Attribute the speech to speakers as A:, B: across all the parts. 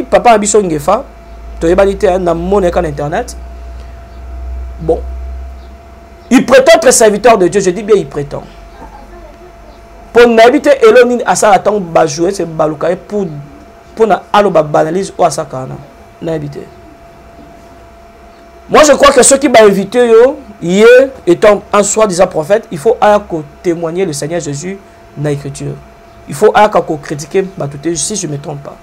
A: papa Abiso Ngefa, tu es banité dans mon internet. Bon, il prétend être serviteur de Dieu, je dis bien il prétend. Pour n'habiter Eloni à ça attend bajouer c'est baloukaye pour na aloba banalise ou à ça kana n'habiter. Moi je crois que ceux qui m'ont invité hier étant un soi-disant prophète, il faut témoigner le Seigneur Jésus dans l'écriture. Il faut critiquer si je ne me trompe pas.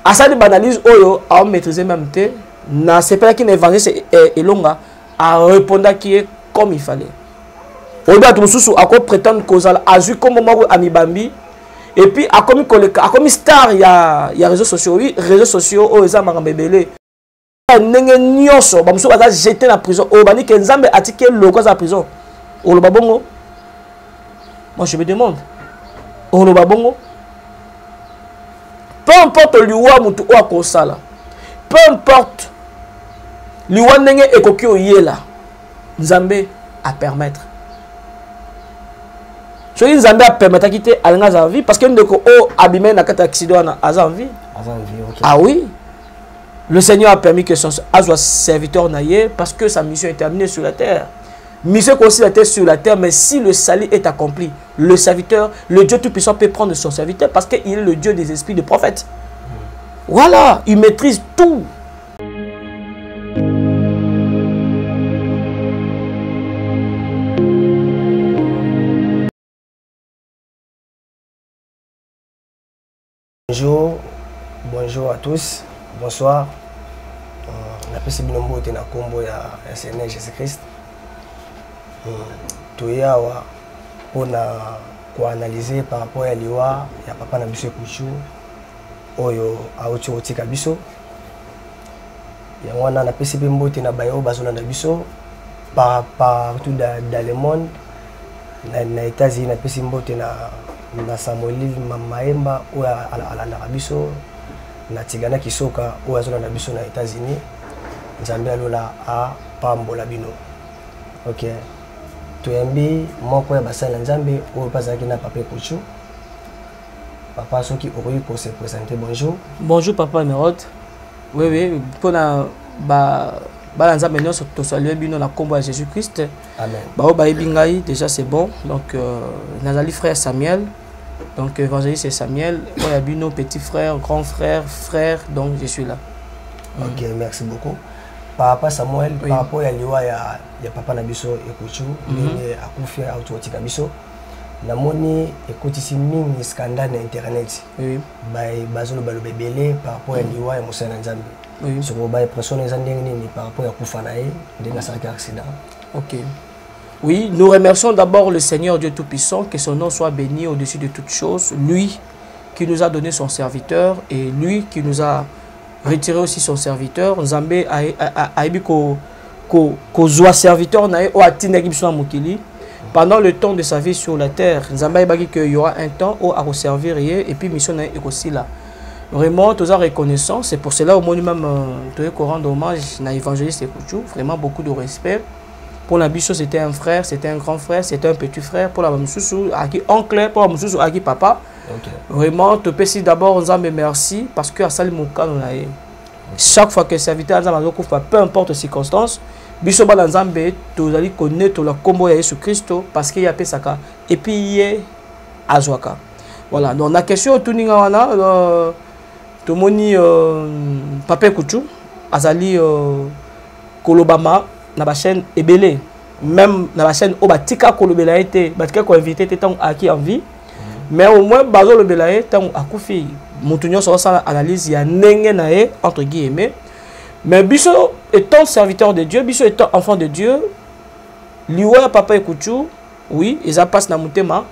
A: À ça de banalise oyo à maîtriser même té na c'est pas qui l'évangile est longa à répondre qui est comme il fallait. Oda tumususu ako prétendre causal azu comme moi amibambi et puis a comme star il y a réseaux sociaux oui réseaux sociaux o eza makambebele nenge nyonso bamusu baza jeter na prison o bani ke nzambe atike loko za prison o lo babongo. Moi je me demande o lo babongo. Peu importe liwa mutu o akosala, peu importe liwa nenge ekoki oyela nzambe à permettre. So nzambe a permettre quitter alanga za vie parce que ndeko o abimé na kata accident na aza en vie. Okay. Ah oui. Le Seigneur a permis que son soit serviteur naïe parce que sa mission est terminée sur la terre. Mission aussi la terre sur la terre, mais si le salut est accompli, le serviteur, le Dieu Tout-Puissant peut prendre son serviteur parce qu'il est le Dieu des esprits de prophètes. Voilà, il maîtrise tout.
B: Bonjour à tous, bonsoir. On appelle ce binombo de la combo ya Seigneur Jésus-Christ. Toyawa pour analyser par rapport à l'Iwa, il y a papa Nabiso Kouchou, Oyo Aocho Otika Biso. Il y a un appel ce binombo de la Bayo Bazona Nabiso partout dans le monde. Dans les États-Unis, on appelle ce binombo de na Samuelil Mamaemba ou à l'Arabiso, na Tigana Kisoka ou à zona biso na États-Unis, Nzambe alola a pambola bino. Ok. Toyembi moko ya basala Nzambe ou pasaki na papa Kouchou. Papa soki okoyi ko se présenter bonjour.
A: Bonjour papa Merod. Oui, pour na Nzambe nyonso to saluer bino na kombo ya Jésus-Christ.
B: Amen.
A: Ba o ba ebingai déjà c'est bon. Donc nazali frère Samuel. Donc évangéliste c'est Samuel, Oyabino, petit frère, grand frère, frère, donc je suis là.
B: Ok, merci beaucoup. Par rapport à Samuel, oui. Par rapport à Liwa, il y a papa Nabiso et Kouchou, mais à Koufi à Autotika Biso. Namoni écoute ici mini scandale sur internet. Oui. Bazolo balobe belé par rapport à Liwa et Moussa Nzambe. Oui. Sur le bail pression les andengni par rapport à Koufanae, de la accident.
A: Ok. Oui, nous remercions d'abord le Seigneur Dieu Tout-Puissant, que son nom soit béni au-dessus de toutes choses. Lui qui nous a donné son serviteur et lui qui nous a retiré aussi son serviteur. Nzambe a dit qu'on soit serviteur pendant le temps de sa vie sur la terre. Nzambe a dit qu'il y aura un temps où à servir et puis mission est aussi là. Vraiment, tous en reconnaissant. C'est pour cela au moins même qu'on rend hommage à l'évangéliste Kouchou. Vraiment beaucoup de respect. Pour la bicho, c'était un frère, c'était un grand frère, c'était un petit frère. Pour la Mamsoussou, à qui oncle, pour la Mamsoussou, à qui papa. Okay. Vraiment, te pécis d'abord, on me merci parce que à Salimouka, on a chaque fois que le serviteur a couvre, peu importe les circonstances, bicho Balanzambe, tu allais connaître la combo de Jésus Christ parce qu'il y a Pesaka et puis il y a Azwaka. Voilà, donc la question tout le monde, tout le monde, Papa Kouchou, Azali Kolobama. Na la chaîne Ebele, même dans la chaîne Obatika Kolobela été, Batika ko invité tant à qui en vie, mais au moins Bazo le Belaé tant à Koufi, Montunyo sur sa analyse, il y a Nenge Nae entre guillemets, mais Bisso étant serviteur de Dieu, Bisso étant enfant de Dieu, Liwa papa Kouchou, oui, ils a passé na mutema,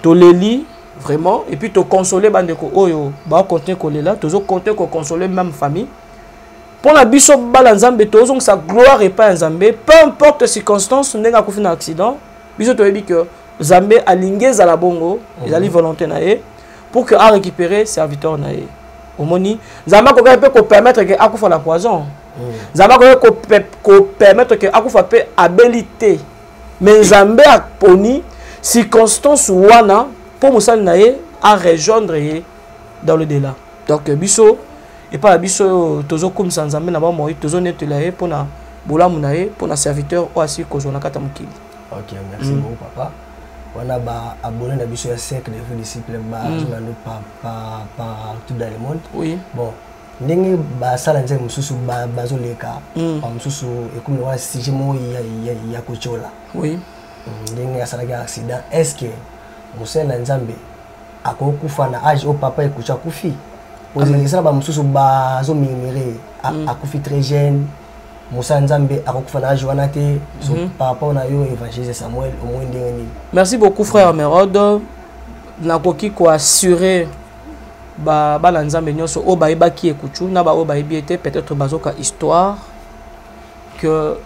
A: to les lit vraiment, et puis to consoler bandeko oyo, ba continuer coller là, toujours compter ko consoler même famille. Pour la biso balanzambe tozong sa gloire et pas Nzambe, peu importe les circonstances, on est à un accident. Biso to dit que Nzambe a lingé za la bongo, ils allaient volonté naé pour que a récupérer serviteur naé. Au moni, Nzambe peut permettre que akufa la poison. Nzambe peut permettre que akufa peut habilité. Mais Nzambe a poni circonstances wana pour musal naé à rejoindre dans le delà. Donc biso et pas biso tozo comme sans amena ba moi tozo netelaye pour na bolamu na ye pour na serviteur ou asi kozona kata mukili.
B: OK, merci beaucoup papa. On a abonné na biso ya cercle de disciples ba par tout dans le monde.
A: Oui.
B: Bon, ndenge ba sala nze mususu bazo leka pa mususu ekomi wa sije mo ya kochola.
A: Oui.
B: Ndenge asala ga accident, est-ce que musela nzambe akokufa na âge au papa ekucha kufi? Ozi sala ba mususu bazo mimire akufi très jeune. Moussa Nzambe akokufa na âge wana te par rapport na yo évangéliste Samuel au moins ndenge.
A: Merci beaucoup frère Merod. Nakoki ko assurer ba Nzambe nyonso o ba ki ekuchu na ba o ba été peut-être bazoka histoire que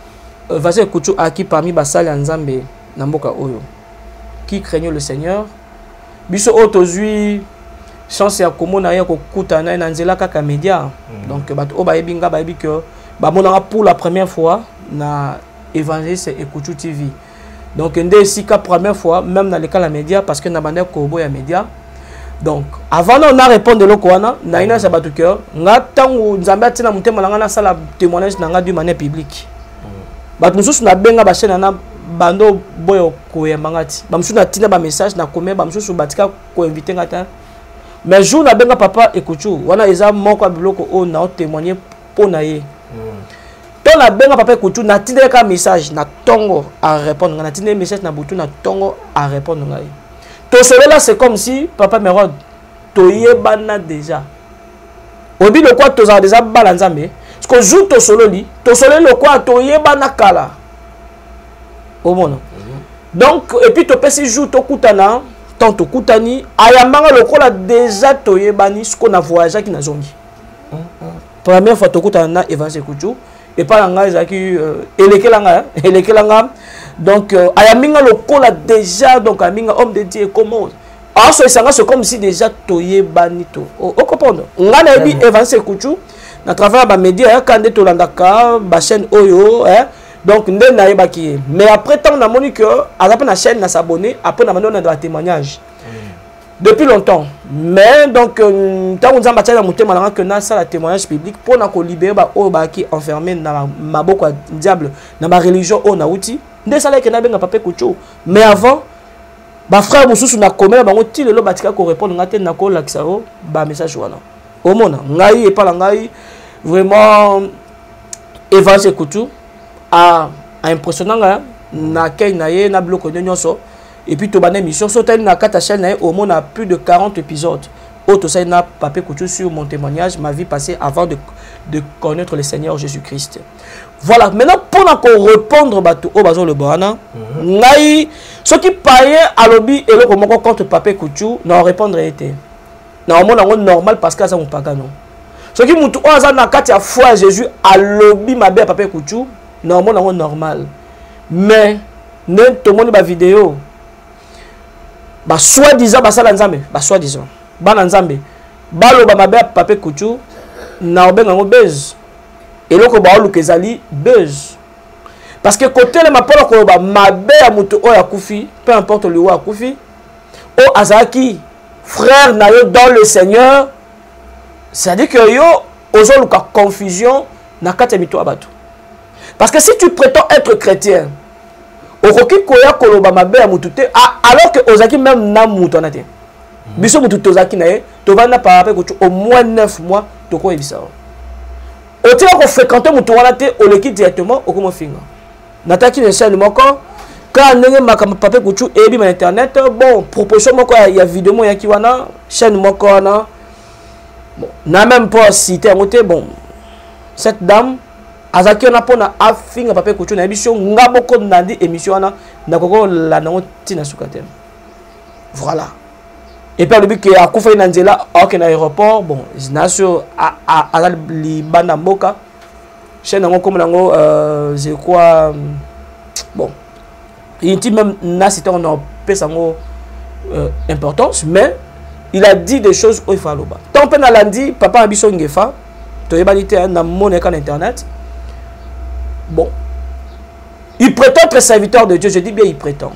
A: vas-y ekuchu aki parmi ba sala Nzambe na mboka oyo qui craignent le Seigneur. Biso otozui chance ya komona ya kokutana na nzela kaka média. Donc ba o ba binga ba que pour la première fois na évangéliste Ekuchu TV. Donc c'est la première fois même dans les cas la média parce que na bande ko ya média. Donc avant on a répondu de lokwana na ina sa batu cœur nga tangu nzambe atina mutema langa na sala témoignage na nga du manière publique. Batu mususu na benga ba chaîne na bando boyo ko yembangati. Ba mususu na tina ba message na combien ba mususu batika ko inviter ngata. Mais jour na benga papa Ekuchu wana eza moko biloko o na témoigner pour na ye. Dans la benga papa Ekuchu na tindé ka message na tongo à répondre na tindé message na butu na tongo à répondre ngai. To solo là c'est comme si papa Merod to yebana déjà. Obi le quoi to za déjà balanzambe parce que jour to solo le quoi to yebana kala. Au monde. Donc et puis to pesi jour to kutana tant to kutani ayamanga le quoi déjà to yebani ce qu'on a voyagé qui na zongi. Première fois to kutana na évangile Ekuchu et pas langa ezaki elekelanga donc ayaminga lokola déjà donc aminga homme de Dieu comment alors c'est comme si déjà toye banito o comprendre ngana bi évangile Ekuchu na travers ba média quand de tolandaka ba chaîne oyo donc nde na yebaki mais après tant na moni que azapa na chaîne na s'abonner après na moni on a de témoignage depuis longtemps. Mais donc, tant qu'on a que na ça la témoignage public pour na libérer ba o ba qui enfermé na maboko diable na ma religion o na outi. Nde ça là que na benga papa Ekuchu. Mais avant ba frère mususu na komela bango ti lelo batika ko répondre ngate na ko laksao ba message wana. Au mona ngai et pas ngai vraiment évangile Ekuchu a impressionnant na kay na ye na bloko nyonso. Et puis, tu as une émission, sur ta chaîne, au moins, on a plus de 40 épisodes. Autre ça, n'a pas écouté sur mon témoignage, ma vie passée avant de connaître le Seigneur Jésus-Christ. Voilà, maintenant, pour répondre au bazo le Boana, ceux qui payaient à l'objet et le comment contre Papa Ekuchu, n'en répondre été. Normalement, normal parce que ça mon pagano. Ceux qui m'ont dit, oh, ça n'a qu'à foi Jésus à l'objet, ma belle Papa Ekuchu, normalement, normal. Mais, ne tout le monde va vidéo. Ba soi-disant ba sala nzambe ba soi-disant ba nzambe balo ba mabe papa Ekuchu na obenga ngo buzz eloko ba oluka ezali buzz parce que côté le mapolo ko ba mabe ya mutu o ya kufi peu importe le wa kufi o azaki frère na yo dans le Seigneur c'est-à-dire que yo ozoluka confusion na kati mito abatu parce que si tu prétends être chrétien okoki koya koloba mabe ya mutu te alors que ozaki même na mutu na te biso mutu tozaki na ye to vanda par rapport au moins 9 mois to ko ebisa o tira ko fréquenter mutu wana te oleki directement okomo finga nataki ne chaîne moko quand ndenge makamba papa Ekuchu ebi na internet bon proposition moko ya vidéo mo yaki wana chaîne moko wana bon na même pas citer ngote bon cette dame azaki na pona afinga papa Ekuchu na émission ngaboko ndandi émission wana nakoko la nango tina sukate voilà et puis le but que akufa na nzela ok na aéroport bon nation à libanda mboka chaîne nango comme nango je crois bon il dit même na c'était on a pesango importance mais il a dit des choses au faloba tant pe na landi papa abiso ngefa to yebalite na moneka na internet. Bon, il prétend être serviteur de Dieu, je dis bien il prétend.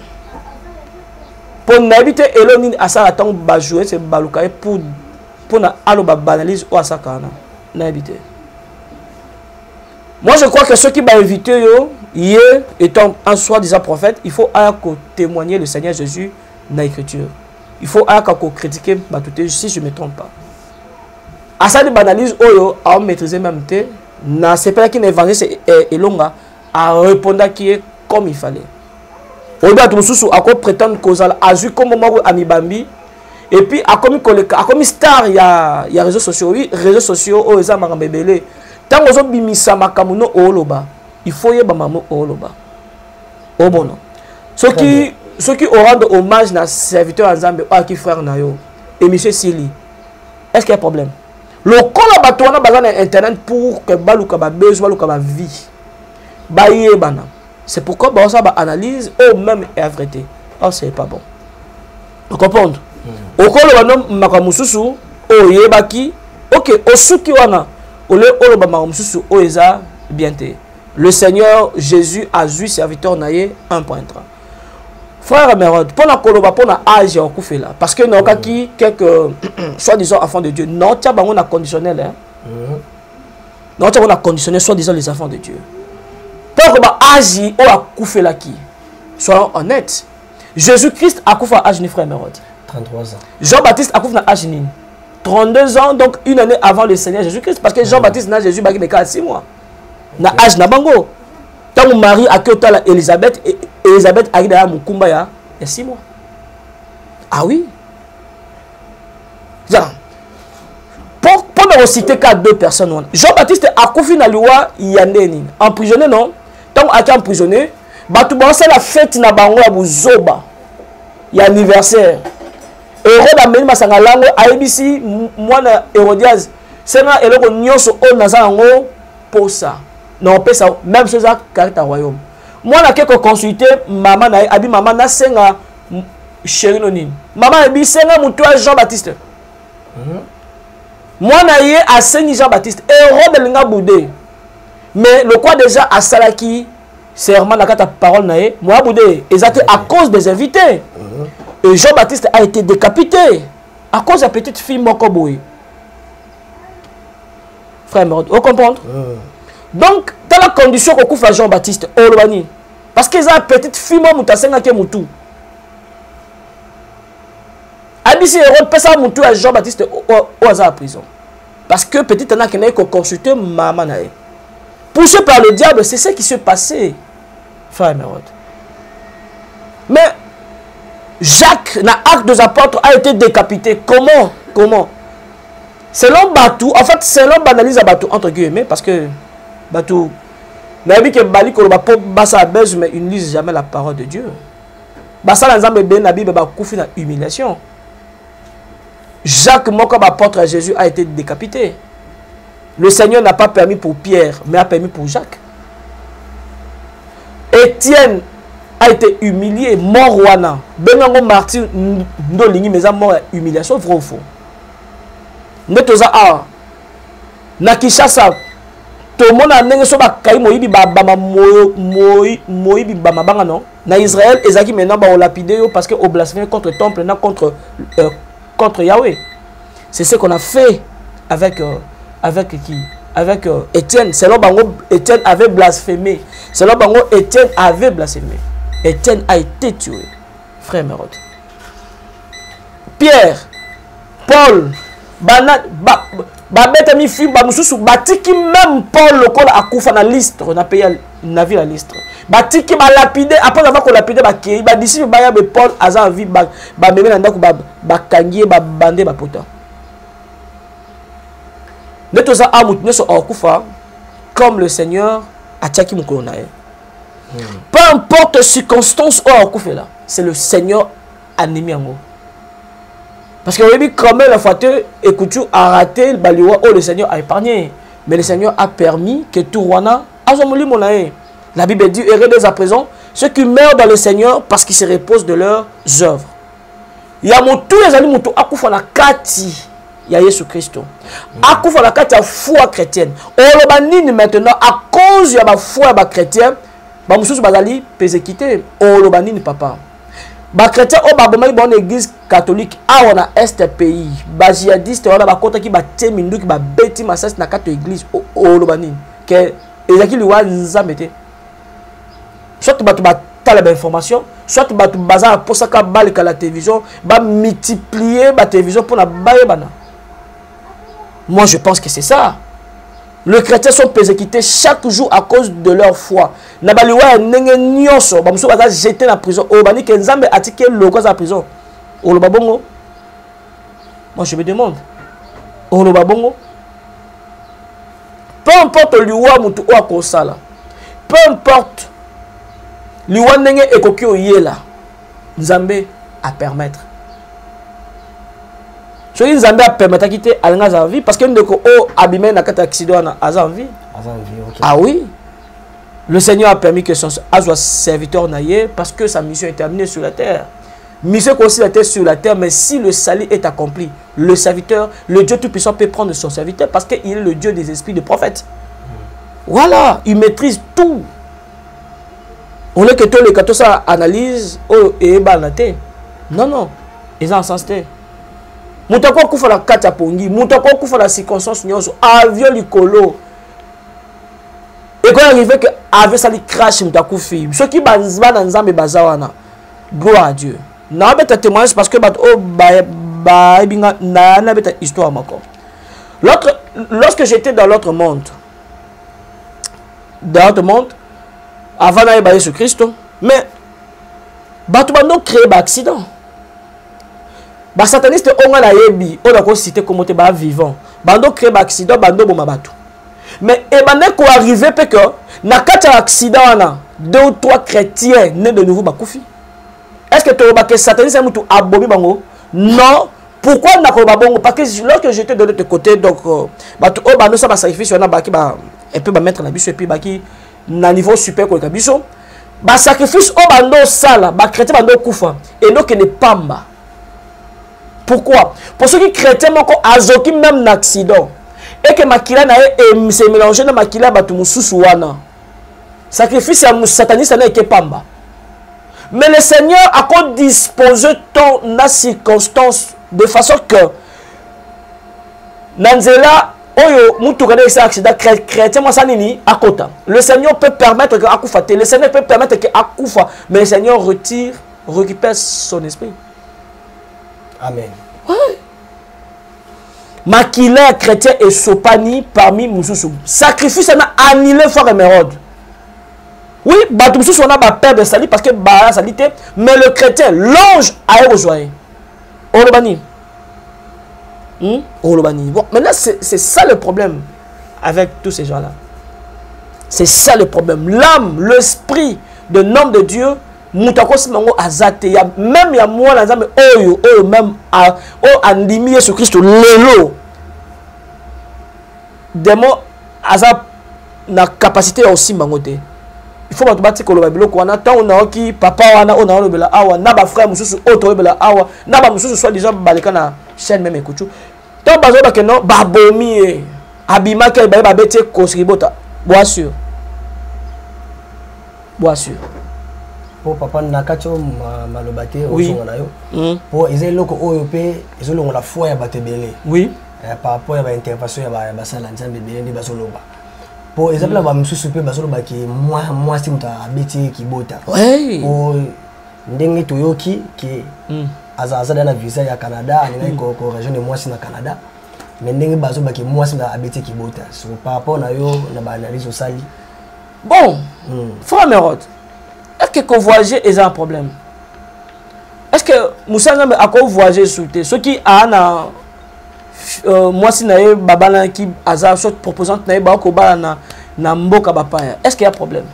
A: Pour n'habiter Elonin à ça attend jouer c'est baloukaye pour pour na aloba banalise ou asakana na habité. Moi je crois que ceux qui m'ont invité étant un soi-disant prophète, il faut témoigner le Seigneur Jésus dans l'écriture. Il faut critiquer si je ne me trompe pas. À ça de banalise oyo à maîtriser même té na c'est pas qu'un évangile est longa à répondre qui est comme il fallait. On doit tout sous à quoi prétendre causal azu comme moi amibambi et puis à comme star il y a réseaux sociaux oui réseaux sociaux oh ça m'a bébélé tant aux autres bimisa makamuno oloba il faut y bamamo oloba oh bon non ceux qui rendent hommage na serviteur ensemble qui frère na yo et monsieur Sili est-ce qu'il y a un problème le col bateau on a besoin d'internet pour que baluka ba besoin baluka ba vie ba yebana. C'est pourquoi bah, ça analyse ou même est vérité. Oh, c'est pas bon. Vous comprenez? Au cas où makamususu o yebaki, ok, au suki wana, au lieu où le makamususu o eza bien té. Le Seigneur Jésus a vu serviteur naie 1.3. Frère Mérode, pour la koloba pour la âge au coup fait là, parce que non qui quelques soi-disant enfants de Dieu, non tiens on a conditionnel hein. Non tiens on a conditionné soi-disant les enfants de Dieu. Tant que agi ou a coufé la qui soyons honnêtes. Jésus-Christ a coufé à âge ni frère Mérode
B: 33 ans.
A: Jean-Baptiste a coufé à âge ni 32 ans, donc une année avant le Seigneur Jésus-Christ, parce que Jean-Baptiste n'a Jésus bagi mais 6 mois. Na âge na bango. Tant que Marie a que la Elisabeth et Elisabeth a eu mon kumba il y a 6 mois. Ah oui. Pour ne citer qu'à 2 personnes. Jean-Baptiste a coufé na loi yandeni emprisonné non. Tant a été emprisonné, batu bansa la fête na bango ya buzoba. Ya anniversaire. Hérode ameni masanga lango aibisi mwana Hérodias. Senga eloko nyonso o naza ngo posa. Non pesa même chose à caractère royaume. Moi na keko consulter maman na abi maman na senga chéri noni. Maman abi senga mutu Jean-Baptiste. Moi na ye a sengi Jean-Baptiste. Hérode linga boudé. Mais le quoi déjà à Salaki, serment la parole naé, moi boudé, exactement à cause des invités. Et Jean-Baptiste a été décapité à cause de la petite fille Mokoboui. Frère Mérode, vous comprenez? Donc, dans la condition qu'on couvre à Jean-Baptiste, parce qu'ils ont une petite fille Moutasenga qui est Moutou. Abissi Hérode peut ça Moutou à Jean-Baptiste au hasard à prison. Parce que petite Anna qui n'a qu'à consulter maman naé. Poussé par le diable, c'est ce qui s'est passé, frère Mérode. Mais Jacques, dans l'acte des apôtres, a été décapité. Comment? Selon Batou, en fait, selon Banalise à Batou, entre guillemets, parce que Batou, mais que Bali Koloba pour Bassa Bez, mais ils ne lisent jamais la parole de Dieu. Bassa l'ensemble ben la Bible va couper dans l'humiliation. Jacques, mon comme apôtre à Jésus, a été décapité. Le Seigneur n'a pas permis pour Pierre, mais a permis pour Jacques. Étienne a été humilié, mort wana. Benango martyr, ndolini, mais a mort humiliation, vrai ou faux. Netoza a. Na Kinshasa, tout le monde a n'engagé sur la caille moïbi bama moïbi bama banga non. Na Israël, ezaki maintenant ba lapidé parce que au blasphème contre le temple, non contre Yahweh. C'est ce qu'on a fait avec qui? Avec Étienne. C'est là où Étienne avait blasphémé. C'est là où Étienne avait blasphémé. Étienne a été tué. Frère Mérode. Pierre, Paul, Babette mi fi bamususu batiki même Paul le col a koufa na liste. On a payé na vie la liste. Batiki ba lapidé après avoir ko lapidé ba kei ba disi ba ya be Paul aza vie ba meme na ndako ba kangié ba bandé ba pota. Netoza amut neso okufa comme le Seigneur a tchaki mukolo na ye. Peu importe circonstance ou okufa là, c'est le Seigneur animi yango. Parce que oui, quand même la faute écoute a raté le Seigneur a épargné, mais le Seigneur a permis que tout rwana azomoli monae. La Bible dit heureux dès à présent ceux qui meurent dans le Seigneur parce qu'ils se reposent de leurs œuvres. Il y a mon tous les amis mon akufa na kati. Il y a Jésus Christ. Akufa la kati ya foi chrétienne. Oloba nini maintenant à cause ya ba foi ba chrétien, ba mususu bazali persécuté. Oloba nini papa. ba chrétien o ba bomaki ba église catholique a on a est pays ba jihadiste on a ba kota ki ba temindu ki ba beti masasi na kato église o lobani que ezaki liwa nzambe te soit ba tala ba information soit ba baza posaka balika la télévision ba multiplier ba télévision pour na baye bana. Moi je pense que c'est ça. Les chrétiens sont persécutés chaque jour à cause de leur foi. Nabaliwa nenge nyonso ba muso baza jeté na prison o bani ke nzambe atike loko za prison. O lo babongo. Moi je me demande. O lo babongo. Peu importe liwa mutu o akosala. Peu importe liwa nenge ekoki oyela. Nzambe à permettre. So nzambe a permettre quitter alanga za vie parce que ndeko o abimé na kata accident na aza en vie.
B: Okay.
A: Ah oui. Le Seigneur a permis que son soit serviteur naïe parce que sa mission est terminée sur la terre. Mission aussi la terre sur la terre, mais si le salut est accompli, le serviteur, le Dieu Tout-Puissant peut prendre son serviteur parce qu'il est le Dieu des esprits de prophètes. Voilà, il maîtrise tout. On est que tous les cathos ça analyse et banate. Non, non, ils ont un sens. Moutako koufa la katia pongi, moutako koufa la circonstance nyonso, avion likolo. Et quand il arrive que avec ça il crash moutako fi. Ceux qui banzba na nzambe bazawana. Gloire à Dieu. Na beta témoignage parce que bat o ba binga na beta histoire mako. Lorsque j'étais dans l'autre monde, avant d'aller à Jésus Christ, mais bato bando créé ba accident. Ba sataniste onga na yebi, on a cité comme te ba vivant. Bando créé ba accident, bando boma bato. Mais et bande ko arrivé pe que na kata accident na 2 ou 3 chrétiens nés de nouveau bakufi. Est-ce que tu as que sataniste est mutu abomi bango? Non. Pourquoi na ko babongo? Parce que lorsque j'étais de l'autre côté donc bato o bando ça ba sacrifice on a ba ki ba et puis ba mettre la biso et puis ba ki na niveau super ko ka biso. Ba sacrifice o bando sala, ba chrétien bando kufa et donc ne pamba. Pourquoi? Pour ceux qui chrétiens moko azoki même d'accident et que makila na e se mélanger na makila batu mususu wana. Sacrifice à sataniste na ke pamba. Mais le Seigneur a disposé ton la circonstance de façon que Nanzela oyo mutu kana esa accident chrétien moi sanini akota. Le Seigneur peut permettre que akufa te, le Seigneur peut permettre que akufa, mais le Seigneur récupère son esprit.
B: Amen.
A: Ouais. Makila chrétien et sopani parmi mususu. Sacrifice na annulé for émeraude. Oui, bato mususu on a ba père de salut parce que ba salité, mais le chrétien l'ange a rejoint. Olobani. Olobani. Bon, maintenant c'est ça le problème avec tous ces gens-là. C'est ça le problème. L'âme, l'esprit de l'homme de Dieu mutako simango azate ya même ya moi na nzambe oyo même andimi Yesu Christ lelo demo aza na capacité aussi mangote. Il faut battre que le biloko wana tant on a qui papa wana on a lobela awa na ba frère mususu auto lobela awa na ba mususu soit déjà baleka na chaîne même écoute tant bazo ba que non ba bomi abima ke ba beti kosribota bien sûr
B: pour papa nakacho malobate
A: oui.
B: Ozonga na yo pour ezeli loko oyo pe ezolongo la foi ya batebele
A: oui
B: par rapport à l'intervention ya basala nzambe bele ndi bazoloba pour exemple ba mususu pe bazoloba ki moi si muta abeti kibota
A: oui
B: pour ndenge toyoki ki azaza na visa ya Canada alinga ko région de moi si na Canada mais ndenge bazoba ki moi si na abeti kibota so par rapport na yo na ba analyse osali
A: bon frère Mérode. Est-ce que voyager est un problème? Est-ce que Moussa Nzambe a voyagé sous terre? Ceux qui a moi si nae babana qui a soit proposante nae ba ko ba na mboka bapaya. Est-ce qu'il y a problème?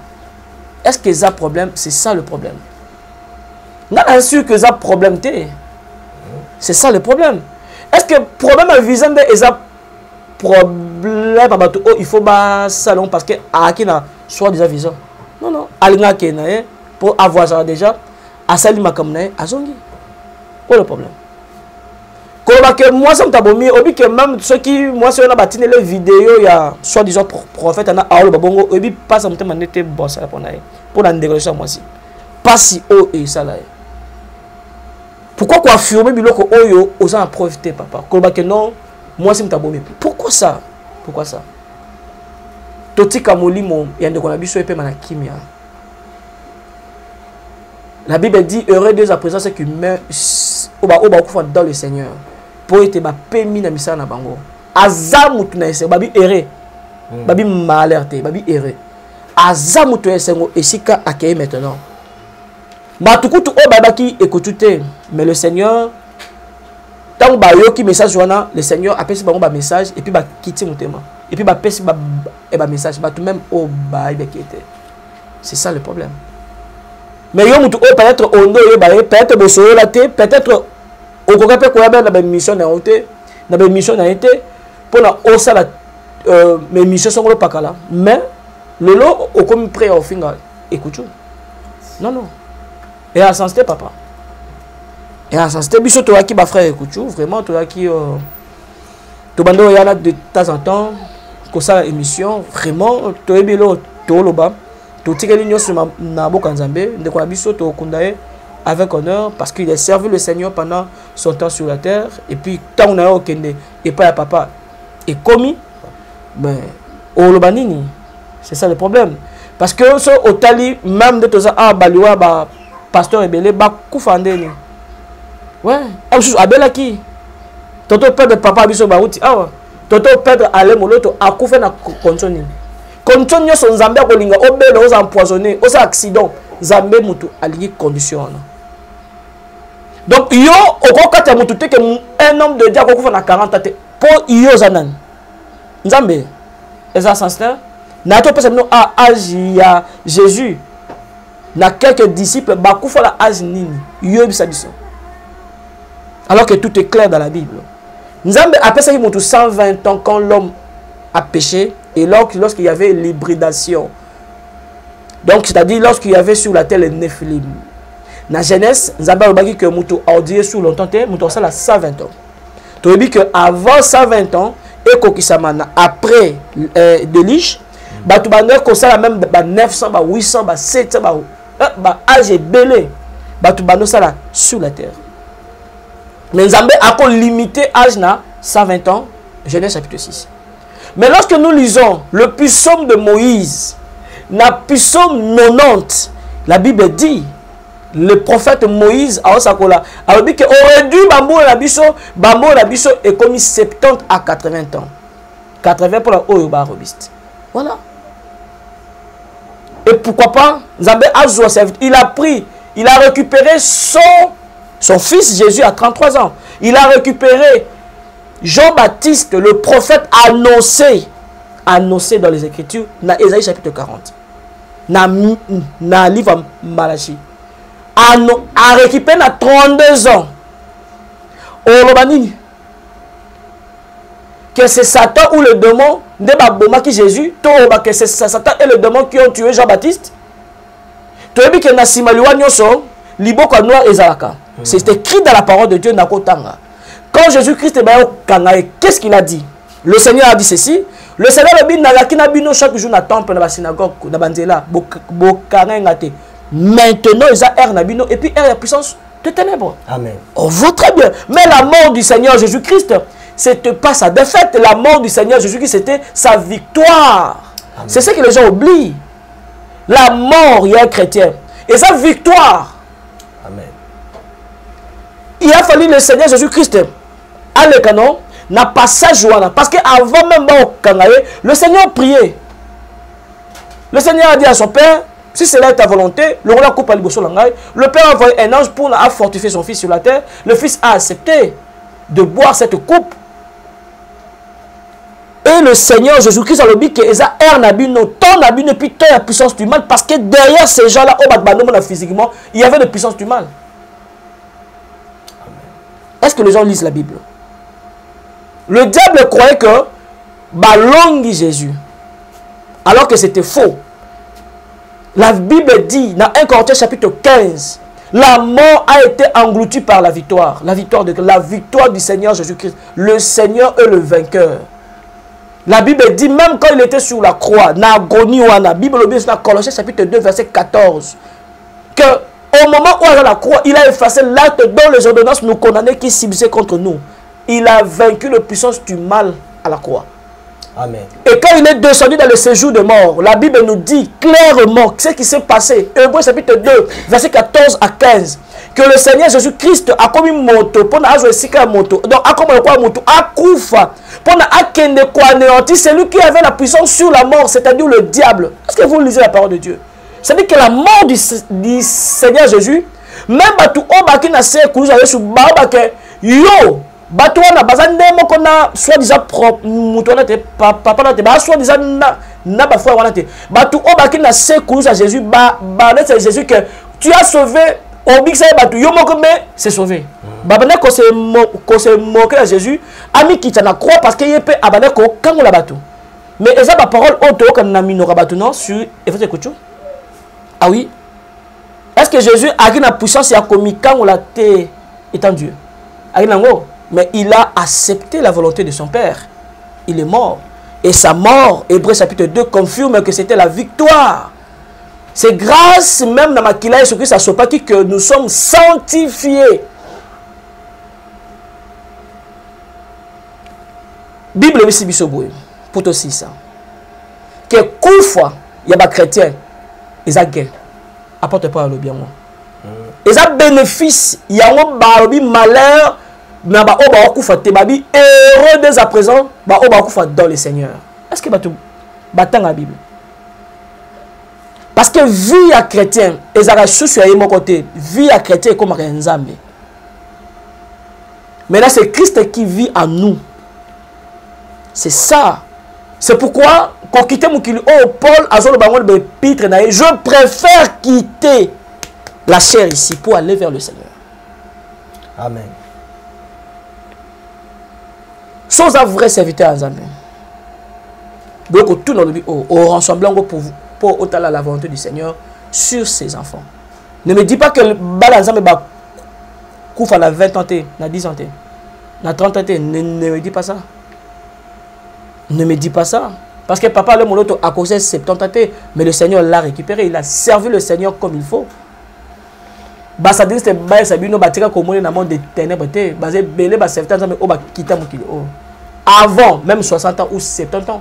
A: Est-ce que ça problème? C'est ça le problème. N'a sûr que ça problème té. C'est ça le problème. Est-ce que problème à visande est ça problème à bateau il faut ba salon parce que a qui na soit déjà visant. Non non, alinga ke nae pour avoir ça déjà à salima comme nae azongi. Quoi le problème? Que moi ça me tabomi obi que même ceux qui moi si on a bâti les vidéos il y a soit disant prophète na aolo babongo obi pas ça me manete bossa pour nae pour la négociation moi si pas si haut et ça là Pourquoi quoi affirmer biloko oyo osa en profiter papa? Kolba que non, moi c'est m'tabomi. Pourquoi ça? Pourquoi ça? Totika molimo yande kona biso epe mana kimia. La Bible dit heureux dès à présent ceux qui meurent oba kufa dans le Seigneur. Pour être ba permis na misa na bango. Azamutu na ese babi erré. Babi malerte, babi erré. Azamutu esengo esika akeye maintenant. Batukutu o babaki ekotute, mais le Seigneur tant ba yoki message wana, le Seigneur appelle bango ba message et puis ba kiti mutema. Et puis ba pesi ba message ba tout même o ba ibekete. C'est ça le problème. Mais yo mutu o peut-être ondo yo ba peut-être bosoyo la te, peut-être au kokape ko yabe na ba mission na ote, na ba mission na été pour na osa la mes missions sont le pakala. Mais le lot au comme prêt au final écoute. Non non. Et à sens papa. Et à sens biso to aki ba frère écoute, vraiment to aki to bando ya là de temps en temps ko ça émission vraiment to ebelo to loba to tikeli nyoso na boka nzambe ndeko na biso to kundae avec honneur parce qu'il a servi le Seigneur pendant son temps sur la terre et puis tant on a okende et pas à papa et commis mais au lobanini c'est ça le problème parce que so otali même de toza a baliwa ba pasteur ebele ba kufandeni ouais abela qui toto père de papa biso ba uti awa toto père ale moloto akufa na kontsoni kontsoni so nzambe akolinga obela oza empoisonné oza accident nzambe mutu alingi condition. Donc, yo, au cas où tu que un homme de Dieu a na 40 ans, pour yo zanan. Nzambe, est-ce sens là? Na to pesa no a âge ya Jésus. Na quelques disciples ba kufa la âge nini. Yo bisa biso. Alors que tout est clair dans la Bible. Nzambe a pesa mutu 120 ans quand l'homme a péché et lorsqu'il y avait l'hybridation. Donc, c'est-à-dire lorsqu'il y avait sur la terre les Néphilim. Na Genèse, Nzambe a dit que mutu a ordonné sous longtemps, mutu ça la 120 ans. Tu as dit que avant 120 ans et kokisamana après Déliche, batu bander ko ça la même 900 800 700 âge belé, batu bando ça la sur la terre. Mais Nzambe a limité âge na 120 ans, Genèse chapitre 6. Mais lorsque nous lisons le psaume de Moïse, na psaume 90, la Bible dit le prophète Moïse a dit que aurait dû bambo la biso est commis 70 à 80 ans. 80 pour la oyoba robiste. Voilà. Et pourquoi pas il a pris, il a récupéré son fils Jésus à 33 ans. Il a récupéré Jean-Baptiste, le prophète annoncé dans les Écritures, dans Ésaïe chapitre 40. Dans livre Malachi. A récupéré à 32 ans. Au Romanini. Que c'est Satan ou le démon de Baboma qui Jésus. Que c'est Satan et le démon qui ont tué Jean-Baptiste. Tu as dit que Nassima Nyoso, Liboko Noir et Zalaka. C'est écrit dans la parole de Dieu. Quand Jésus-Christ est qu'est-ce qu'il a dit? Le Seigneur a dit ceci. Le Seigneur a dit chaque jour dans le temple, dans la synagogue, dans la bandela, maintenant, ils ont nabino et puis la puissance de ténèbres. Amen. On voit très bien. Mais la mort du Seigneur Jésus-Christ, c'était pas sa défaite. La mort du Seigneur Jésus-Christ, c'était sa victoire. C'est ce que les gens oublient. La mort, il y a un chrétien. Et sa victoire. Amen. Il a fallu le Seigneur Jésus-Christ. À le canon, n'a pas ça joie. Parce qu'avant même le Seigneur priait. Le Seigneur a dit à son Père, si cela est ta volonté, le roi coupe à le Père a envoyé un ange pour fortifier son fils sur la terre. Le fils a accepté de boire cette coupe. Et le Seigneur Jésus-Christ a dit que et puis la puissance du mal, parce que derrière ces gens-là, physiquement, il y avait de puissance du mal. Est-ce que les gens lisent la Bible? Le diable croyait que Balongi Jésus, alors que c'était faux. La Bible dit, dans 1 Corinthiens chapitre 15, la mort a été engloutie par la victoire. La victoire du Seigneur Jésus-Christ. Le Seigneur est le vainqueur. La Bible dit, même quand il était sur la croix, na agonie wana, Bible dit dans Colossiens chapitre 2, verset 14, que au moment où à la croix, il a effacé l'acte dont les ordonnances nous condamnaient qui subsistaient contre nous. Il a vaincu la puissance du mal à la croix.
B: Amen.
A: Et quand il est descendu dans le séjour de mort, la Bible nous dit clairement ce qui s'est passé. Hébreux chapitre 2, versets 14 à 15. Que le Seigneur Jésus-Christ a commis moto pour la moto. Donc, a commis quoi moto? A koufa. Pour anéantir celui qui avait la puissance sur la mort, c'est-à-dire le diable. Est-ce que vous lisez la parole de Dieu? C'est-à-dire que la mort du Seigneur Jésus, même si on a se cousu avec sous babake, yo, bato wana bazande moko na soi-disant propre muto na te papa na te ba soi-disant na ba foi wana te bato obaki na se cousu à Jésus ba c'est Jésus que tu as sauvé obikisa bato yo moko mais c'est sauvé. Babane ko se moquer à Jésus ami qui na croix parce que yepé abane ko kangola bato. Mais eza ba parole auto kan na minora bato non sur Ephésiens kuchu. Ah oui. Est-ce que Jésus a une puissance et a commis kangola te étant Dieu? A nango. Mais il a accepté la volonté de son Père. Il est mort. Et sa mort, Hébreux chapitre 2, confirme que c'était la victoire. C'est grâce même dans Makila et Jésus-Christ à Sopaki que nous sommes sanctifiés. Bible aussi bisoboué. Pour aussi ça. Que coufa, il y a des chrétiens. Ils ont gagné. Apporte pas le bien. Ils ont bénéfice. Il y a un malheur. Mais heureux dès à présent dans le Seigneur. Est-ce que tu battant la Bible? Parce que vie à chrétien, et ça reste sur mon côté, vie à chrétien comme un Zambé. Mais là, c'est Christ qui vit en nous. C'est ça. C'est pourquoi, quand quitter mon kilo, oh, Paul a le pitre, je préfère quitter la chair ici pour aller vers le Seigneur.
B: Amen.
A: Sans un vrai serviteur en Zambie. Donc, tout le monde rassemblant pour la volonté du Seigneur sur ses enfants. Ne me dis pas que le balanzambe va couper à 20 ans, à 10 ans, à 30 ans. Ne me dis pas ça. Ne me dis pas ça. Parce que papa, le moloto a causé 70 ans, mais le Seigneur l'a récupéré. Il a servi le Seigneur comme il faut. Basadine c'est bail sabino batika komone na monde des ténèbres té basé belé ba 70 ans mais o ba kita mokilo avant même 60 ans ou 70 ans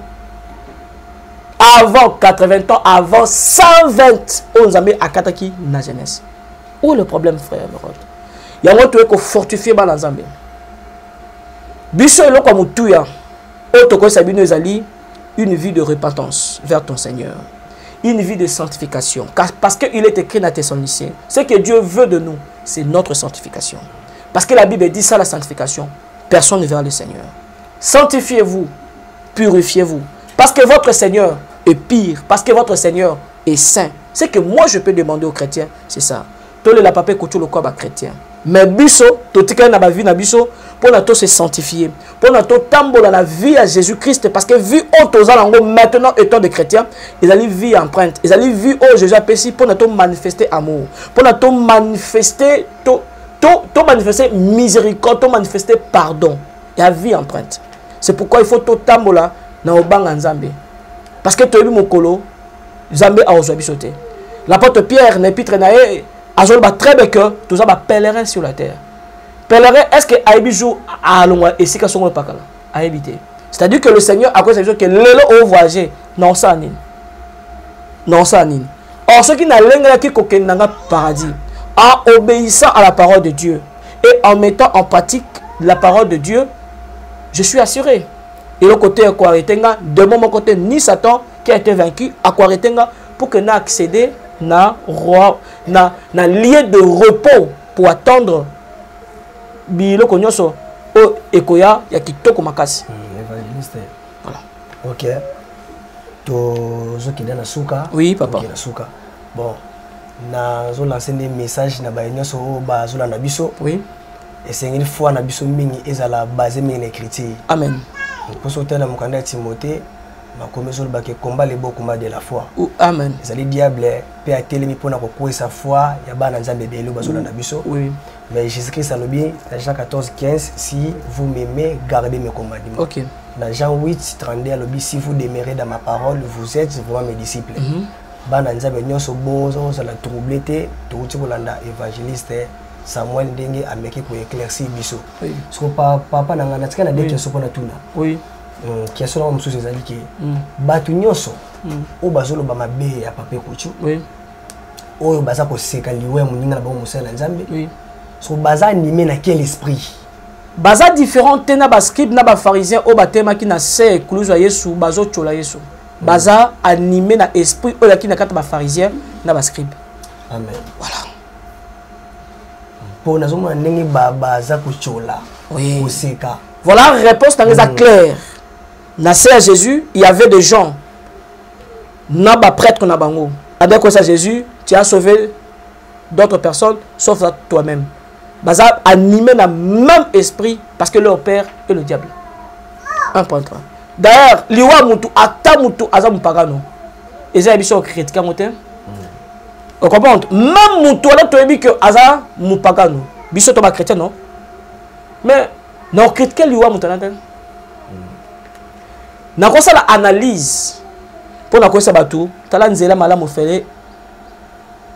A: avant 80 ans avant 120 on zamé akataki na jeunesse. Où est le problème frère Merod? Il y a un truc ko fortifier ba na Zambie. Biso eloko mutuya otoko sabino ezali une vie de repentance vers ton Seigneur. Une vie de sanctification. Parce qu'il est écrit dans Thessaloniciens, ce que Dieu veut de nous, c'est notre sanctification. Parce que la Bible dit ça, la sanctification. Personne ne verra le Seigneur. Sanctifiez-vous, purifiez-vous. Parce que votre Seigneur est pire. Parce que votre Seigneur est saint. Ce que moi je peux demander aux chrétiens, c'est ça. Tous les papés couchent le corps chrétien. Mais biso, totika na ba vie na biso, pour na to se sanctifier, pour na to tambola la vie à Jésus-Christ, parce que vu autozalango maintenant étant des chrétiens, ils allaient vie empreinte, ils allaient vie au Jésus apprécie pour na to manifester amour, pour na to manifester manifester miséricorde, to manifester pardon, et la vie empreinte. C'est pourquoi il faut to tambola na obanga nzambe, parce que toyebi mokolo nzambe a ozwa bisote. L'apôtre Pierre n'épître nae Azol ba très bien que tout ça va pèlerin sur la terre. Pèlerin, est-ce que Aïbijou a l'ongwa et si kasongo pakala a évité. C'est-à-dire que le Seigneur a cause que le au voyager non ça nini. Non ça nini. Or ceux qui n'a l'engla qui kokenanga paradis en obéissant à la parole de Dieu et en mettant en pratique la parole de Dieu, je suis assuré. Et le côté Akwaretenga, de mon côté ni Satan qui a été vaincu Akwaretenga pour que n'a accédé na roi na lieu de repos pour attendre bilo konyoso o ekoya ya kitoko makasi.
B: Évangéliste.
A: Voilà.
B: OK. To zo kida na suka.
A: Oui papa.
B: Na suka. Bon. Na zo lancer des messages na ba nyoso ba zo na biso.
A: Oui.
B: Et c'est une fois na biso mingi ezala basé mingi na écriture.
A: Amen.
B: Pour sauter na mukanda Timothée ma commission ba ke combat les beaux combats de la foi.
A: Amen.
B: Les diable peut atteler mi pona ko sa foi ya bana nzambe belo bazola na biso. Oui. Mais Jésus-Christ a dit dans Jean 14:15 si vous m'aimez gardez mes commandements. OK. Dans Jean 8:32 elle dit si vous demeurez dans ma parole vous êtes vraiment mes disciples. bana nzambe nyonso bozo za la troublé to uti kolanda évangéliste Samuel ndenge ameki ko éclaircir biso.
A: Oui.
B: So papa na ngana tika na deke so pona tuna.
A: Oui.
B: Question na mususu ezali ki batu nyonso o bazolo ba mabe ya papa Kuchu.
A: Oui.
B: Oyo baza ko seka liwe muninga na ba musala nzambe.
A: Oui.
B: So baza animé na quel esprit?
A: Baza différent te na ba scribe na ba pharisien o batema ki na se kuluzo Yesu bazo chola Yesu. Baza animé na esprit o la ki na kata ba pharisien na ba scribe.
B: Amen.
A: Voilà.
B: Pour nous avons ndenge baza ko chola.
A: Oui.
B: Ko seka.
A: Voilà la réponse dans les claire. Na à Jésus, il y avait des gens. Na ba prêtre na bango. Avec quoi ça Jésus, tu as sauvé d'autres personnes sauf toi-même. Baza animé dans le même esprit parce que leur père est le diable. 1.3. D'ailleurs, liwa mutu ata mutu aza mupagano. Eza ebiso critique moté. On comprend. Même mutu ala to ebi que aza mupagano. Biso to ba chrétien non. Mais non critique liwa mutu na ten. Na ko la analyse pour na ko sa batu, tala nzela malamu fele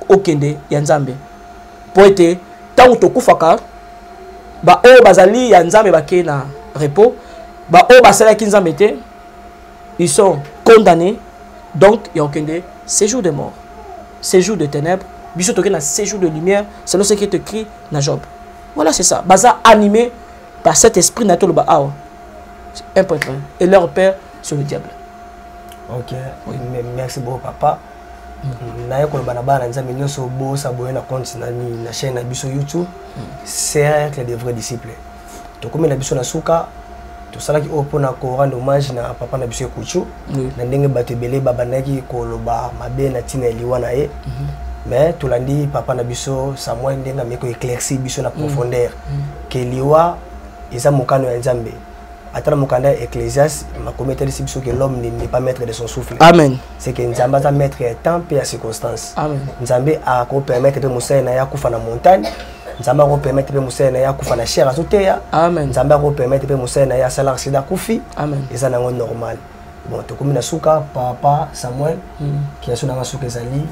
A: okende ya nzambe. Pour être tant to kufaka ba o bazali ya nzambe bake na repos ba o basala ki nzambe te ils sont condamnés donc il y a aucun séjour de mort séjour de ténèbres biso toke na séjour de lumière selon ce qui est écrit na Job. Voilà c'est ça baza animé par cet esprit natolo ba awa 1.1 et leur père sur le diable.
B: OK oui. Merci beaucoup papa. Na yako bana bana nzambe nyonso bo sa boye na compte na chaîne na biso YouTube cercle des vrais disciples. To comme na biso na suka to sala ki opona ko rendre hommage na papa na biso Kuchu na ndenge bato belé babanaki ko loba mabe na tina liwa na ye. Mais to landi papa na biso Samuel ndenga meko éclaircir biso na profondeur que liwa eza mokano ya nzambe. Atala mokanda Ecclésiaste ma commettre ici que l'homme n'est pas maître de son souffle. Amen. C'est que nzambe va mettre temps et à circonstance. Amen. Nzambe a ko permettre de musa na ya kufa na montagne. Nzambe ko permettre de musa na ya kufa na chair azoteya. Amen. Nzambe ko permettre de musa na ya salar sida kufi. Amen. Eza nango normal. Bon to komi na suka papa Samuel qui a sona nga suka ezali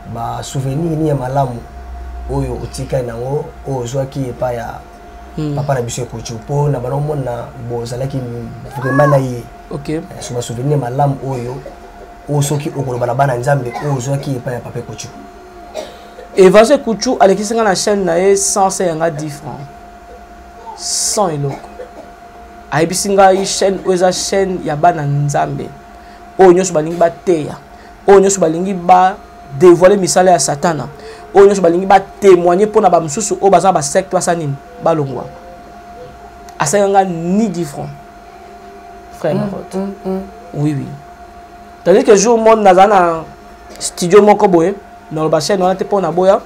B: ba souvenir ni ya malamu oyo otika nango o zwa ki epa ya papa na biso Kuchu po na balomo na bozalaki vraiment na ye. OK. So ba souvenir malamu oyo o soki okoloba na bana nzambe o zwa ki epa ya papa Kuchu. Évangile Kuchu alekisanga na chaîne na ye 100 yanga 10 francs. 100 eloko. Aibisinga yi chaîne oza chaîne ya bana nzambe. O nyoso balingi ba teya. O nyoso balingi ba dévoiler misala ya satana. O nyoso balingi ba témoigner pour na ba mususu o baza ba secte ba sanini ba longwa. Asanga ni 10 francs. Frère oui oui. Tandis que jour monde nazana studio moko boye dans le chaîne on était pour na boya.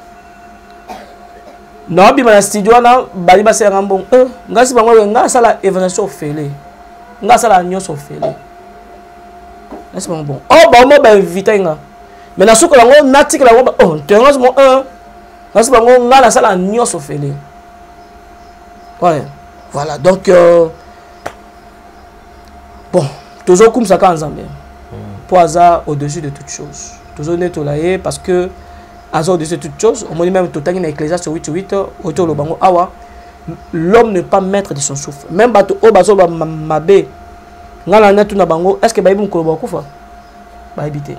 B: Non, bima na studio na bali ba se ngambon ngasi bango nga sala évaluation fele. Nga sala nyonso fele. Ngasi bango bon. Oh ba mo ba inviter nga. Mais na soko lango natika lango oh tengas mo ngasi bango nga na sala nyonso fele. Ouais. Voilà donc bon, toujours comme ça quand nzambe. Pour hasard au-dessus de toute chose. Toujours netolaye parce que hasard au-dessus de toute chose, on dit même tout dans Ecclésiaste 8:8 autour le bango awa l'homme n'est pas maître de son souffle. Même bato o bazo ba mabe ngala na tuna bango est-ce que ba ibu ko kufa ba habiter.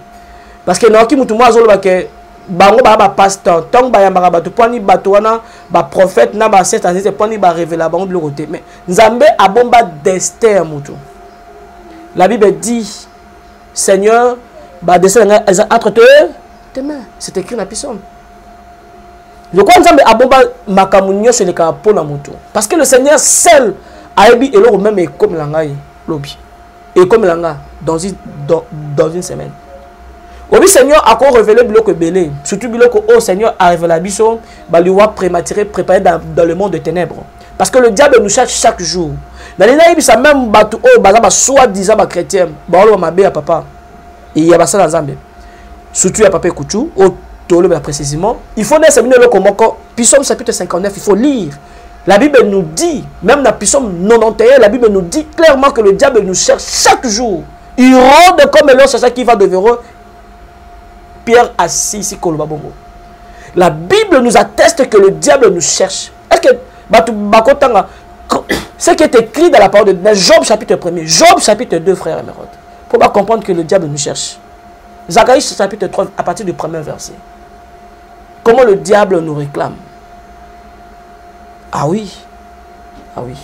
B: Parce que na ki mutu mo azolo ba ke bango ba pasteur tong ba yamba bato poni bato wana ba prophète na ba cette année poni ba révéler bango de l'autre côté. Mais nzambe a bomba destin mutu. La Bible dit Seigneur ba destin entre tes mains. C'est écrit dans la Psaume. Le quoi nzambe a bomba makamunyo sur le kapo na mutu. Parce que le Seigneur seul a ebi et le même est comme langai lobby. Et comme langa dans une semaine. Oui, Seigneur a encore révélé biloko belé. Surtout biloko oh Seigneur a révélé biso baliwa prématuré préparé dans le monde de ténèbres. Parce que le diable nous cherche chaque jour. Dans les naïbs ça même batu oh bazaba soi-disant ba chrétien. Ba olo mabe ya papa. Et ya basa na nzambe. Surtout à papa Kuchu au tolo précisément. Il faut naître le komoko. Psaume chapitre 59, il faut lire. La Bible nous dit, même dans Psaume 91, la Bible nous dit clairement que le diable nous cherche chaque jour. Il rôde comme l'on cherche qui va devant eux.
A: Pierre assis ici Kolobabongo. La Bible nous atteste que le diable nous cherche. Est-ce que ce qui est écrit dans la parole de Dieu, Job chapitre 1er, Job chapitre 2, frère et mère, pour pas comprendre que le diable nous cherche. Zacharie chapitre 3, à partir du premier verset. Comment le diable nous réclame. Ah oui. Ah oui.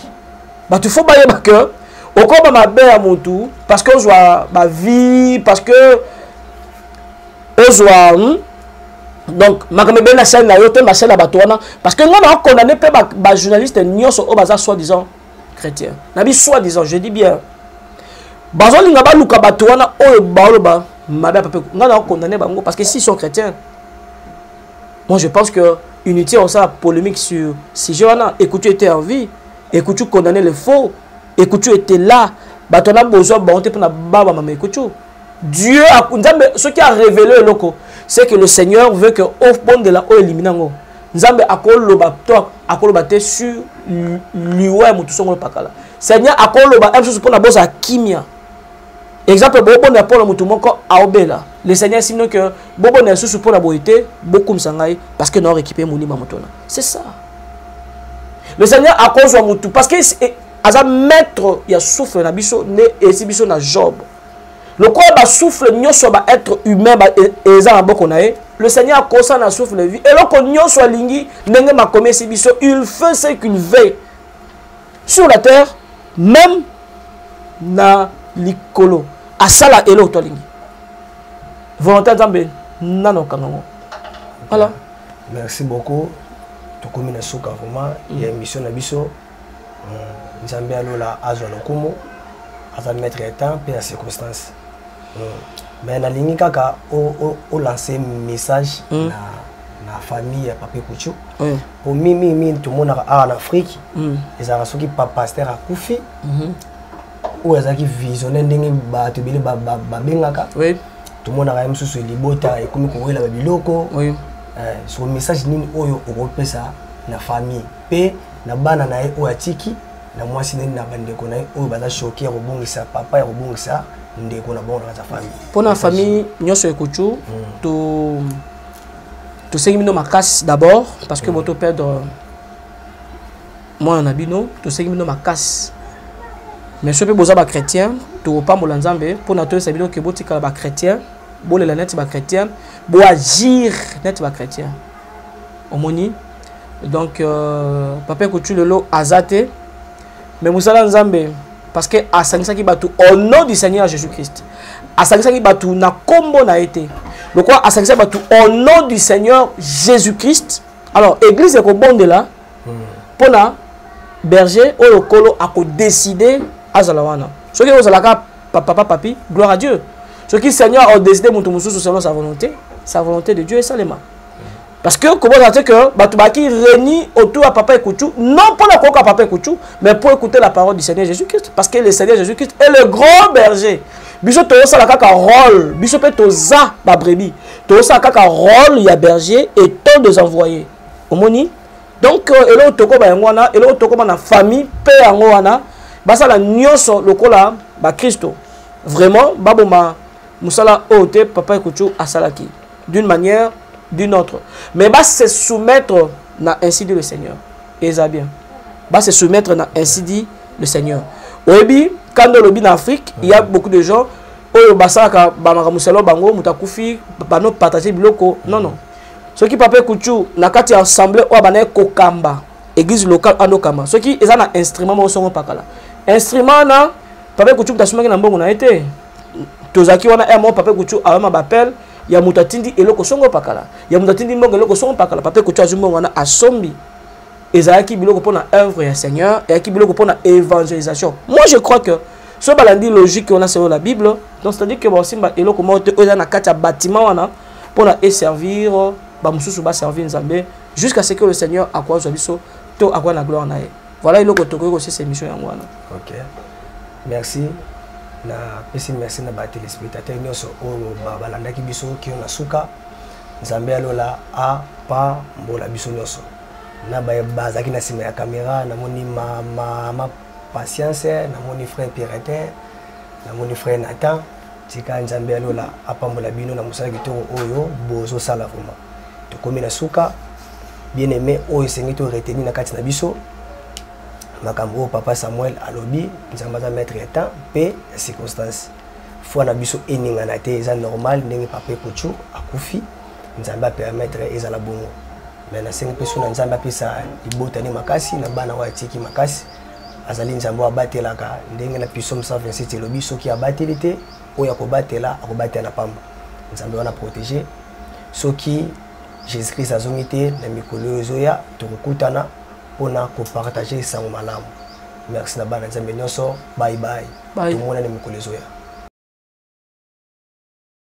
A: Bah tu faut bailler que au corps ma belle à mon tour parce que je vois ma vie parce que je vois donc ma comme bien la chaîne là yote ma chaîne là batoana parce que nous on a condamné peu ba journaliste nyonso au bazar soi-disant chrétien. Nabi soi-disant, je dis bien. Bazon linga ba luka batoana o ba ba ma belle papa nous on a condamné bango parce que s'ils sont chrétiens. Moi je pense que unité on ça polémique sur si Johanna écoute tu étais en vie. Écoute, tu condamner le faux. Écoute, tu étais là. Bah, tu as besoin de bonté pour la baba, maman. Écoute, Dieu a. Ce qui a révélé le loco, c'est que le Seigneur veut que au fond de la eau éliminant. Nzambe akoloba toi akoloba te sur liwa mutu songo pakala. Seigneur akoloba em pour la bosa kimia. Exemple bobo na pour mutu moko aobela. Le Seigneur sinon que bobo na sous pour la boité beaucoup msangai parce que nous récupérer mon lima motona. C'est ça. Le Seigneur a cause de tout parce que Aza maître il y a souffle na biso ne et biso na Job. Le corps va souffle nyoso va être humain et ça a beaucoup naé. Le Seigneur a cause na souffle de vie et le ko nyoso lingi ndenge ma comme si biso il fait ce qu'il veut sur la terre même na likolo asala elo to lingi. Volonté Nzambe nano kango. Voilà.
B: Merci beaucoup. Tokomi na suka vraiment il y a une mission na biso Nzambe alola azwa lokumu aza mettre temps pe la circonstance mais na lingi kaka o lancer message na famille ya Papa Kuchu pour mimi tout monde en Afrique les araso qui pas pasteur a kufi ou ezaki visionner ndenge ba tebele ba bengaka tout monde a même sous libota et comme ko wela ba biloko sur message nini oyo okopesa na famille pe na bana na o atiki na mwasi nini na bandeko na oyo baza choqué robongisa papa ya robongisa ndeko na bongo na famille
A: pour la famille nyoso ekuchu to sengi mino makas d'abord parce que boto perdre moi na bino to sengi mino makas mais ce pe boza ba chrétien to pambola Nzambe pour na to sabino ke botika ba chrétien bole la net ba chrétien bo agir net ba chrétien omoni donc Papa Kuchu lelo azate mais musala Nzambe parce que asangisa ki batu au nom du Seigneur Jésus-Christ asangisa ki batu na kombo na été le quoi asangisa batu au nom du Seigneur Jésus-Christ alors église ko bonde là pona berger o lokolo ako décider azala wana ce qui ozalaka papa papi gloire à Dieu ce qui Seigneur a décidé mon tout selon sa volonté de Dieu et Salema. Parce que comment ça fait que Batubaki réunit autour à Papa Kuchu, non pour la coca à Papa Kuchu, mais pour écouter la parole du Seigneur Jésus-Christ. Parce que le Seigneur Jésus-Christ est le grand berger. Biso to sa la kaka rôle, biso pe to za ba brebis. To sa kaka rôle il y a berger et tant de envoyés. Omoni. Donc elo toko ba ngwana, elo toko ba na famille pe ngwana, ba sa la nyonso lokola ba Christo. Vraiment baboma musala ote Papa Kuchu asalaki d'une manière d'une autre. Mais va se soumettre na ainsi dit le Seigneur. Et ça bien. Va se soumettre na ainsi dit le Seigneur. Obi, quand dans le en Afrique, il y a beaucoup de gens au basaka bamaka muselo bango mutakufi bano partager biloko. Non non. Ce qui Papa Kuchu na kati assemblée o bana kokamba, église locale anokama. Ce qui est un instrument mo songo pakala. Instrument na Papa Kuchu tasumaki na mbongo na été. Tozaki wana emo Papa Kuchu awama bapel ya mutatindi eloko songo pakala ya mutatindi mbongo eloko songo pakala Papa Kuchu azumbo wana asombi ezaki biloko pona œuvre ya Seigneur et ki biloko pona évangélisation. Moi je crois que ce balandi logique on a sur la Bible donc c'est à dire que bon simba eloko mo te oza na kati bâtiment wana pona et servir ba mususu ba servir Nzambe jusqu'à ce que le Seigneur akwa biso to akwa na gloire na ye. Voilà eloko toko aussi cette mission yango wana.
B: OK. Merci. Na pesi merci na ba téléspectateurs nyonso o balandaki biso ki na suka Nzambe alola a pa mbola biso nyonso na ba bazaki na sima ya caméra na moni ma patience na moni frère Pierre na moni frère Nathan tika nzambe alola apambola bino na mosala kitoko oyo bozo sala vraiment tokomi na suka bien aimé oyo sengi to retenir na kati na biso makambo papa Samuel alobi nzambe za mettre temps pe circonstance fois na biso eningana te eza normal ndenge papa Kuchu akufi nzambe permettre ezala bongo mais na sengi peso na nzambe apesa libotani makasi na bana wa tiki makasi azali nzambe abatelaka ndenge na Psaume 127 elobi soki abateli te oyo akobatela akobatela na pamba nzambe wana protéger soki Jésus Christ azongi te na mikolo ezoya tokokutana mpona kopartager sango malamu merci na bana nzambe nyonso bye bye tomona na mikolo ezoya